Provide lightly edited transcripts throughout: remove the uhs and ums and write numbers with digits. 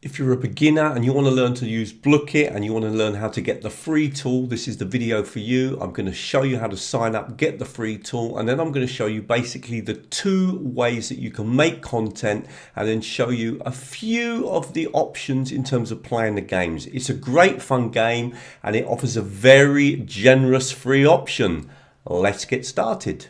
If you're a beginner and you want to learn to use Blooket and you want to learn how to get the free tool, this is the video for you. I'm going to show you how to sign up, get the free tool, and then I'm going to show you basically the 2 ways that you can make content and then show you a few of the options in terms of playing the games. It's a great fun game and it offers a very generous free option. Let's get started.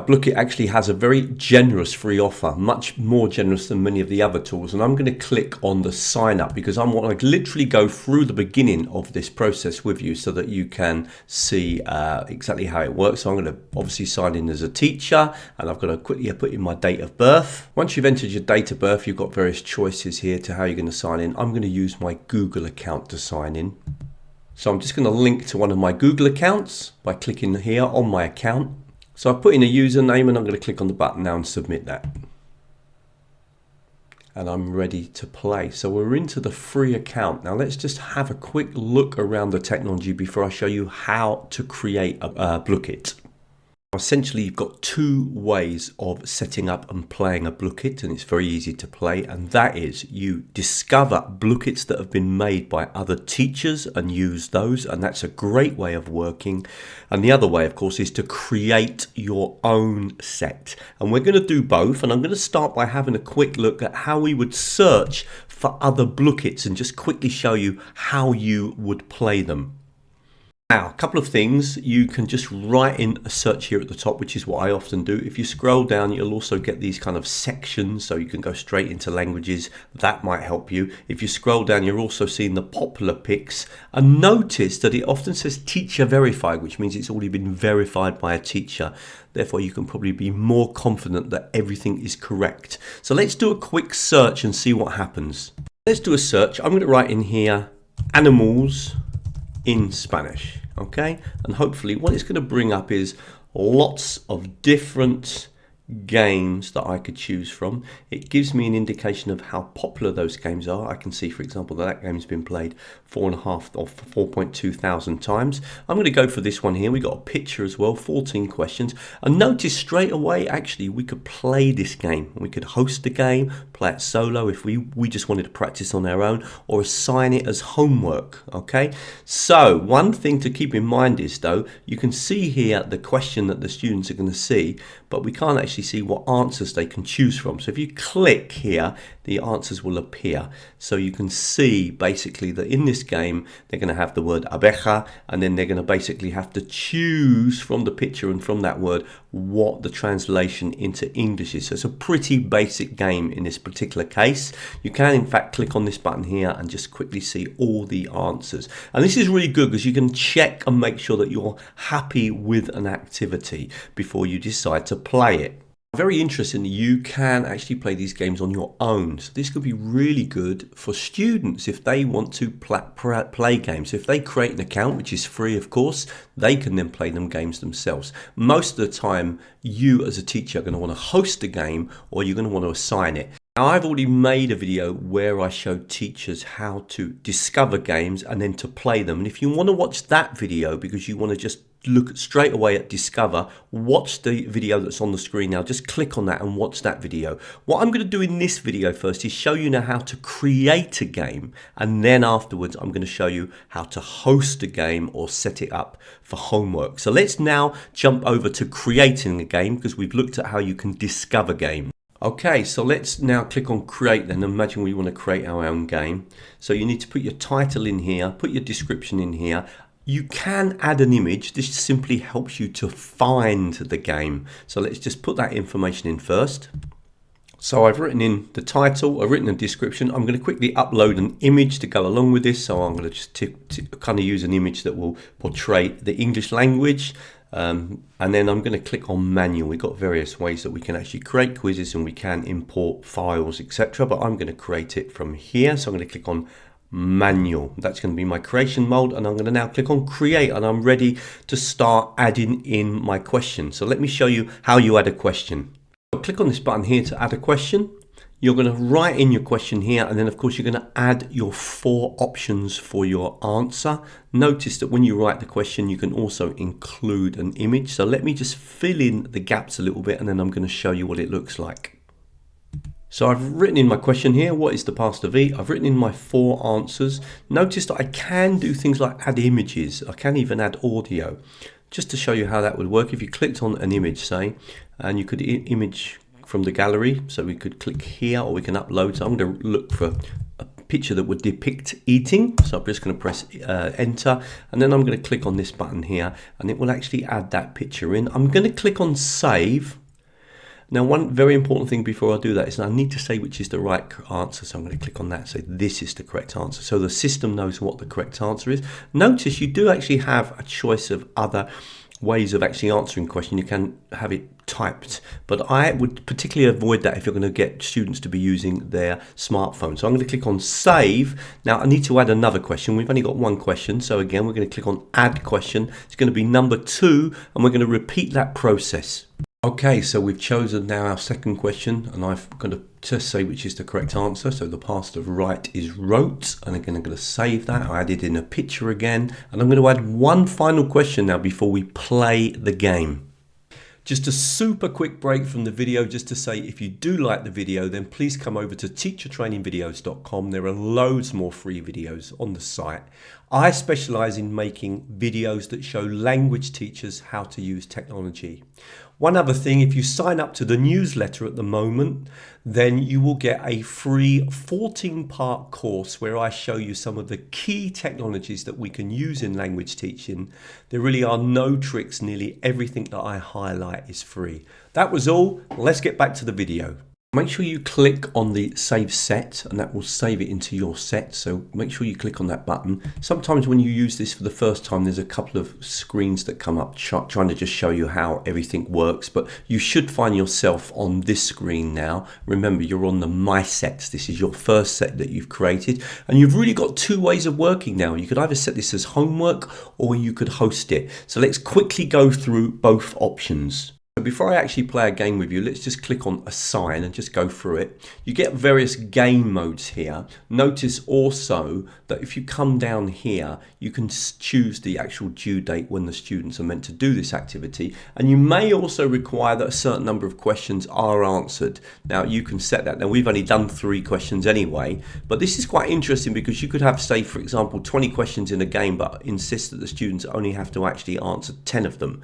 Blooket actually has a very generous free offer, much more generous than many of the other tools, and I'm going to click on the sign up because I want to literally go through the beginning of this process with you so that you can see exactly how it works. So I'm going to obviously sign in as a teacher, and I've got to quickly put in my date of birth. Once you've entered your date of birth, you've got various choices here to how you're going to sign in. I'm going to use my Google account to sign in. So I'm just going to link to one of my Google accounts by clicking here on my account. So I've put in a username and I'm going to click on the button now and submit that. And I'm ready to play. So we're into the free account. Now let's just have a quick look around the technology before I show you how to create a Blooket. Essentially, you've got 2 ways of setting up and playing a Blooket, and it's very easy to play, and that is you discover Blookets that have been made by other teachers and use those, and that's a great way of working. And the other way, of course, is to create your own set, and we're going to do both. And I'm going to start by having a quick look at how we would search for other Blookets and just quickly show you how you would play them. Now, a couple of things. You can just write in a search here at the top, which is what I often do. If you scroll down, you'll also get these kind of sections, so you can go straight into languages. That might help you. If you scroll down, you're also seeing the popular picks. And notice that it often says teacher verified, which means it's already been verified by a teacher. Therefore, you can probably be more confident that everything is correct. So let's do a quick search and see what happens. Let's do a search. I'm going to write in here animals in Spanish, okay? And hopefully what it's going to bring up is lots of different games that I could choose from. It gives me an indication of how popular those games are. I can see, for example, that game's been played 4.5 or 4.2 thousand times. I'm going to go for this one here. We got a picture as well, 14 questions. And notice straight away, actually, we could play this game. We could host the game, play it solo if we just wanted to practice on our own, or assign it as homework, okay? So one thing to keep in mind is, though, you can see here the question that the students are going to see, but we can't actually see what answers they can choose from. So if you click here, the answers will appear. So you can see basically that in this game, they're going to have the word abeja, and then they're going to basically have to choose from the picture and from that word what the translation into English is. So it's a pretty basic game in this particular case. You can in fact click on this button here and just quickly see all the answers. And this is really good because you can check and make sure that you're happy with an activity before you decide to play it. Very interesting, you can actually play these games on your own. So this could be really good for students if they want to play games. So if they create an account, which is free of course, they can then play them games themselves. Most of the time, you as a teacher are going to want to host a game or you're going to want to assign it. Now, I've already made a video where I showed teachers how to discover games and then to play them. And if you want to watch that video because you want to just look straight away at discover, watch the video that's on the screen now. Just click on that and watch that video. What I'm going to do in this video first is show you now how to create a game, and then afterwards I'm going to show you how to host a game or set it up for homework. So let's now jump over to creating a game because we've looked at how you can discover games. Okay, so let's now click on create then. Imagine we want to create our own game. So you need to put your title in here, put your description in here. You can add an image. This simply helps you to find the game. So let's just put that information in first. So I've written in the title, I've written a description. I'm going to quickly upload an image to go along with this. So I'm going to just kind of use an image that will portray the English language. And then I'm going to click on manual. We've got various ways that we can actually create quizzes and we can import files, etc. But I'm going to create it from here. So I'm going to click on manual. That's going to be my creation mode, and I'm going to now click on create, and I'm ready to start adding in my question. So let me show you how you add a question. So click on this button here to add a question. You're going to write in your question here, and then of course you're going to add your 4 options for your answer. Notice that when you write the question, you can also include an image. So let me just fill in the gaps a little bit, and then I'm going to show you what it looks like. So I've written in my question here, what is the past of E? I've written in my 4 answers. Notice that I can do things like add images. I can even add audio. Just to show you how that would work, if you clicked on an image, say, and you could image from the gallery, so we could click here or we can upload. So I'm going to look for a picture that would depict eating. So I'm just going to press enter, and then I'm going to click on this button here, and it will actually add that picture in. I'm going to click on save. Now, one very important thing before I do that is I need to say which is the right answer. So I'm going to click on that and say this is the correct answer. So the system knows what the correct answer is. Notice you do actually have a choice of other ways of actually answering question. You can have it typed, but I would particularly avoid that if you're going to get students to be using their smartphone. So I'm going to click on save. Now I need to add another question. We've only got one question, so again we're going to click on add question. It's going to be number 2, and we're going to repeat that process. Okay, so we've chosen now our second question, and I'm going to just say which is the correct answer. So the past of write is wrote, and again I'm going to save that. I added in a picture again, and I'm going to add one final question now before we play the game. Just a super quick break from the video just to say, if you do like the video, then please come over to teachertrainingvideos.com. There are loads more free videos on the site. I specialize in making videos that show language teachers how to use technology. One other thing, if you sign up to the newsletter at the moment, then you will get a free 14-part course where I show you some of the key technologies that we can use in language teaching. There really are no tricks. Nearly everything that I highlight is free. That was all. Let's get back to the video. Make sure you click on the save set, and that will save it into your set. So make sure you click on that button. Sometimes when you use this for the first time, there's a couple of screens that come up trying to just show you how everything works, but you should find yourself on this screen now. Remember, you're on the My Sets. This is your first set that you've created, and you've really got 2 ways of working now. You could either set this as homework or you could host it. So let's quickly go through both options. So before I actually play a game with you, let's just click on assign and just go through it. You get various game modes here. Notice also that if you come down here, you can choose the actual due date when the students are meant to do this activity. And you may also require that a certain number of questions are answered. Now you can set that. Now we've only done 3 questions anyway, but this is quite interesting because you could have, say, for example, 20 questions in a game, but insist that the students only have to actually answer 10 of them.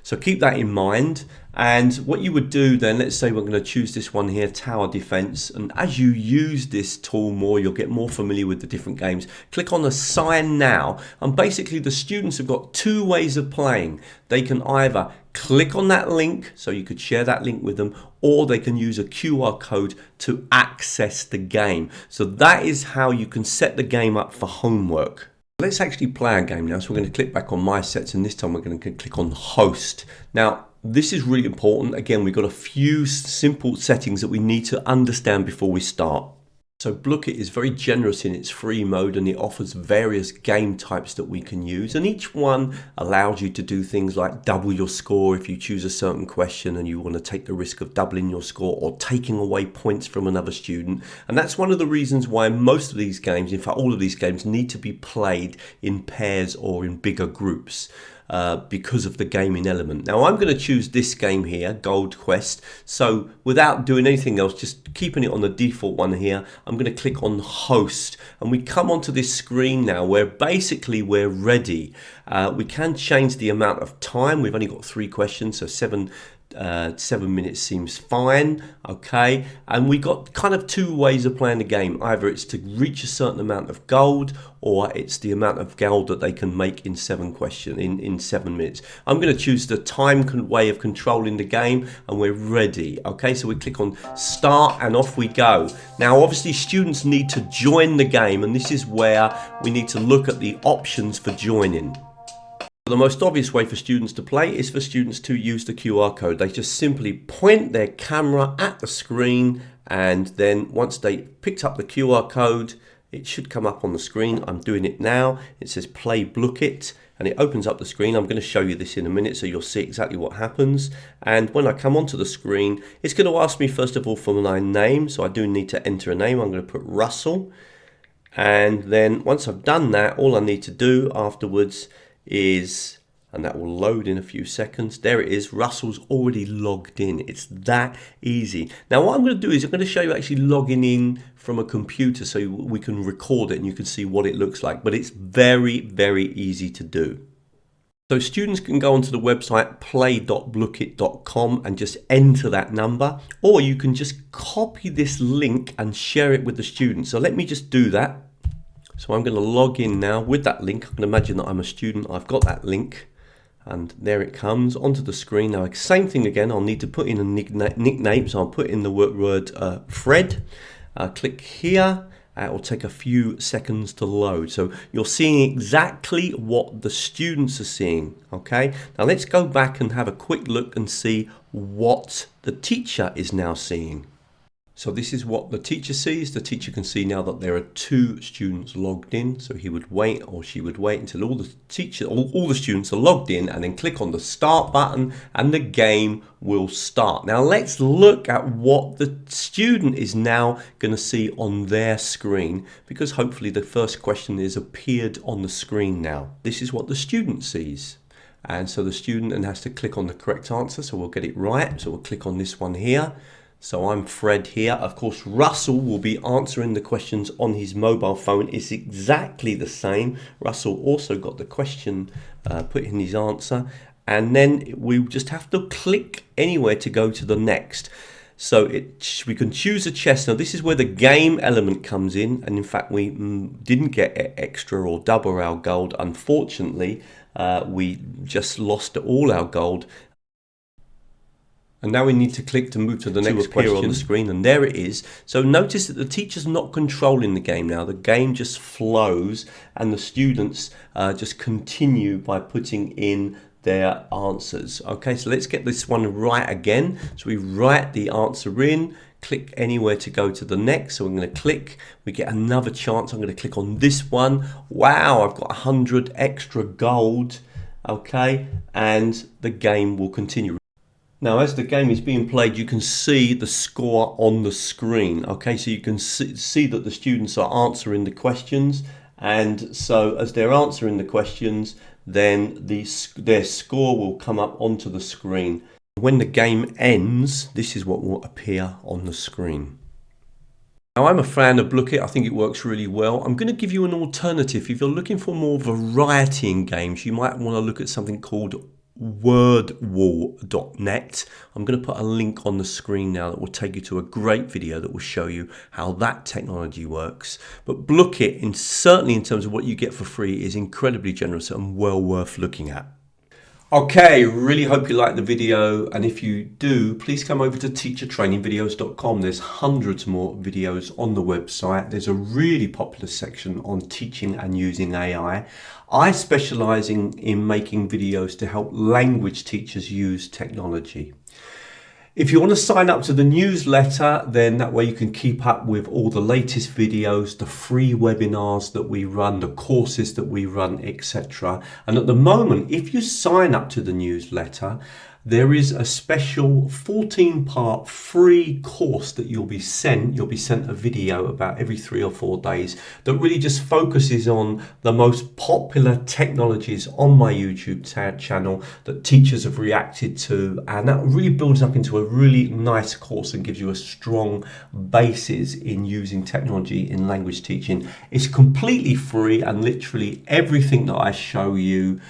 So keep that in mind. And what you would do then, let's say we're going to choose this one here, tower defense. And as you use this tool more, you'll get more familiar with the different games. Click on assign now. And basically the students have got 2 ways of playing. They can either click on that link, so you could share that link with them, or they can use a QR code to access the game. So that is how you can set the game up for homework. Let's actually play a game now. So we're going to click back on My Sets, and this time we're going to click on Host. Now, this is really important. Again, we've got a few simple settings that we need to understand before we start. So Blooket is very generous in its free mode, and it offers various game types that we can use, and each one allows you to do things like double your score if you choose a certain question and you want to take the risk of doubling your score or taking away points from another student. And that's one of the reasons why most of these games, in fact all of these games, need to be played in pairs or in bigger groups. Because of the gaming element. Now I'm going to choose this game here, Gold Quest. So without doing anything else, just keeping it on the default one here, I'm going to click on Host, and we come onto this screen now where basically we're ready. We can change the amount of time. We've only got 3 questions, so 7 minutes seems fine. Okay, and we got kind of 2 ways of playing the game. Either it's to reach a certain amount of gold, or it's the amount of gold that they can make in 7 minutes. I'm going to choose the time way of controlling the game, and we're ready. Okay, so we click on start and off we go. Now obviously students need to join the game, and this is where we need to look at the options for joining. The most obvious way for students to play is for students to use the QR code. They just simply point their camera at the screen, and then once they picked up the QR code, it should come up on the screen. I'm doing it now. It says play Blooket, and it opens up the screen. I'm going to show you this in a minute so you'll see exactly what happens. And when I come onto the screen, it's going to ask me first of all for my name, so I do need to enter a name. I'm going to put Russell, and then once I've done that, all I need to do afterwards is and that will load in a few seconds. There it is. Russell's already logged in. It's that easy. Now what I'm going to do is I'm going to show you actually logging in from a computer so we can record it and you can see what it looks like. But it's very, very easy to do. So students can go onto the website play.blooket.com and just enter that number, or you can just copy this link and share it with the students. So let me just do that. So I'm going to log in now with that link. I can imagine that I'm a student. I've got that link. And there it comes onto the screen. Now, same thing again, I'll need to put in a nickname. So I'll put in the word Fred. Click here. It will take a few seconds to load. So you're seeing exactly what the students are seeing. Okay. Now let's go back and have a quick look and see what the teacher is now seeing. So this is what the teacher sees. The teacher can see now that there are 2 students logged in. So he would wait, or she would wait until all the students are logged in, and then click on the start button and the game will start. Now let's look at what the student is now going to see on their screen, because hopefully the first question is appeared on the screen now. This is what the student sees. And so the student then has to click on the correct answer. So we'll get it right. So we'll click on this one here. So I'm Fred here. Of course, Russell will be answering the questions on his mobile phone. It's exactly the same. Russell also got the question put in his answer. And then we just have to click anywhere to go to the next. So we can choose a chess. Now this is where the game element comes in. And in fact, we didn't get extra or double our gold. Unfortunately, we just lost all our gold. And now we need to click to move to the next question on the screen, and there it is. So notice that the teacher's not controlling the game now. The game just flows, and the students just continue by putting in their answers. Okay, so let's get this one right again. So we write the answer in, click anywhere to go to the next. So I'm going to click, we get another chance. I'm going to click on this one. Wow, I've got 100 extra gold. Okay, and the game will continue. Now, as the game is being played, you can see the score on the screen. Okay, so you can see that the students are answering the questions. And so as they're answering the questions, then their score will come up onto the screen. When the game ends, this is what will appear on the screen. Now, I'm a fan of Blooket. I think it works really well. I'm going to give you an alternative. If you're looking for more variety in games, you might want to look at something called wordwall.net. I'm going to put a link on the screen now that will take you to a great video that will show you how that technology works. But Blooket, certainly in terms of what you get for free, is incredibly generous and well worth looking at. Okay, really hope you liked the video, and if you do, please come over to teachertrainingvideos.com. There's hundreds more videos on the website. There's a really popular section on teaching and using AI. I specialize in making videos to help language teachers use technology. If you want to sign up to the newsletter, then that way you can keep up with all the latest videos, the free webinars that we run, the courses that we run, etc. And at the moment, if you sign up to the newsletter, there is a special 14-part free course that you'll be sent. You'll be sent a video about every 3 or 4 days that really just focuses on the most popular technologies on my YouTube channel that teachers have reacted to. And that really builds up into a really nice course and gives you a strong basis in using technology in language teaching. It's completely free, and literally everything that I show you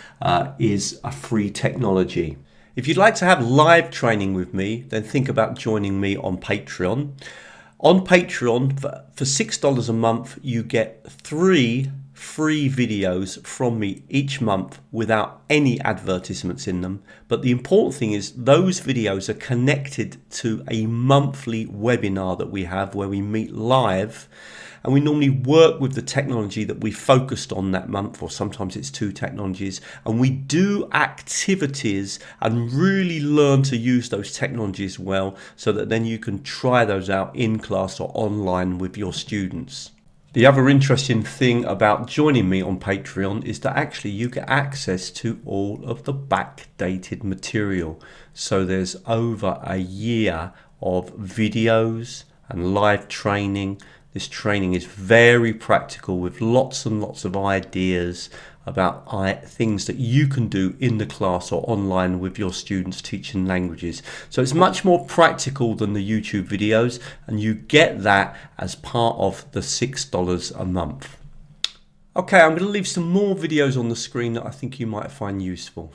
is a free technology. If you'd like to have live training with me, then think about joining me on Patreon. On Patreon, for $6 a month, you get 3 free videos from me each month without any advertisements in them. But the important thing is those videos are connected to a monthly webinar that we have where we meet live. And we normally work with the technology that we focused on that month, or sometimes it's 2 technologies. And we do activities and really learn to use those technologies well, so that then you can try those out in class or online with your students. The other interesting thing about joining me on Patreon is that actually you get access to all of the backdated material. So there's over a year of videos and live training This training is very practical with lots and lots of ideas about things that you can do in the class or online with your students teaching languages. So it's much more practical than the YouTube videos, and you get that as part of the $6 a month. Okay, I'm going to leave some more videos on the screen that I think you might find useful.